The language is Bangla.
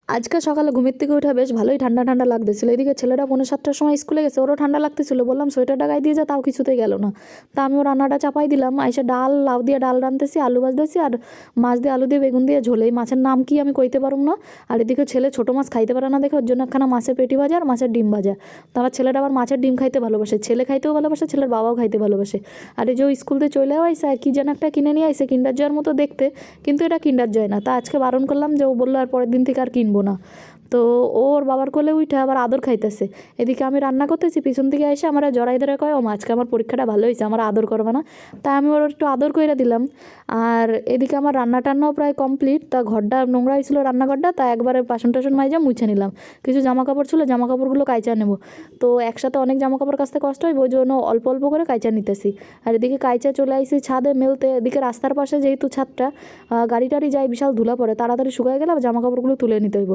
আজকে সকালে ঘুমের থেকে উঠে বেশ ভালোই ঠান্ডা ঠান্ডা লাগতেছিল। এদিকে ছেলেটা 7:45 সময় স্কুলে গেছে, ওরও ঠান্ডা লাগতেছিল। বললাম সোয়েটারটা গায়ে দিয়ে যা, তাও কিছুতেই গেল না। তা আমিও রান্নাটা চাপাই দিলাম। এসে ডাল, লাউ দিয়ে ডাল রাঁধতেছি, আলু ভাজতেছি, আর মাছ দিয়ে আলু দিয়ে বেগুন দিয়ে ঝোল। এই মাছের নাম কি আমি কইতে পারুম না। আর এদিকে ছেলে ছোটো মাছ খাইতে পারে না দেখে ওর জন্য একখানা মাছের পেটি ভাজা আর মাছের ডিম ভাজা। তো আমার ছেলেটা আবার মাছের ডিম খাইতে ভালোবাসে, ছেলে খাইতেও ভালোবাসে, ছেলের বাবাও খাইতে ভালোবাসে। আর এই যে স্কুল থেকে চলেও আইসে, আর কি যেন একটা কিনে নিয়ে আইসে, কিন্ডার জয়ের মতো দেখতে, কিন্তু এটা কিন্ডার জয় না। তা আজকে বারণ করলাম, যে ও বললো আর পরের দিন থেকে আর কিনবো না। তো ওর বাবার কোলে উঠে আবার আদর খাইতেছে। এদিকে আমি রান্না করতেছি, পিছন থেকে এসে আমার জড়াই ধরে কয়, ও আজকে আমার পরীক্ষাটা ভালো হয়েছে, আমার আদর করবে না? তাই আমি ওর একটু আদর করে দিলাম। আর এদিকে আমার রান্না টান্নাও প্রায় কমপ্লিট। তা ঘরটা নোংরা হয়েছিল, রান্নাঘরটা, তা একবারে বাসন টাসন মাইজা মুছে নিলাম। কিছু জামা কাপড় ছিল, জামা কাপড়গুলো কাইচা নেব। তো একসাথে অনেক জামা কাপড় কাচতে কষ্ট হয়, ওই জন্য অল্প অল্প করে কাইচা নিতেছি। আর এদিকে কাইচা চলে আইসি ছাদে মেলতে। এদিকে রাস্তার পাশে যেহেতু ছাদটা, গাড়ি টাড়ি যায়, বিশাল ধুলা পড়ে, তাড়াতাড়ি শুকায় গেলে জামা কাপড়গুলো তুলে নিতে হইব।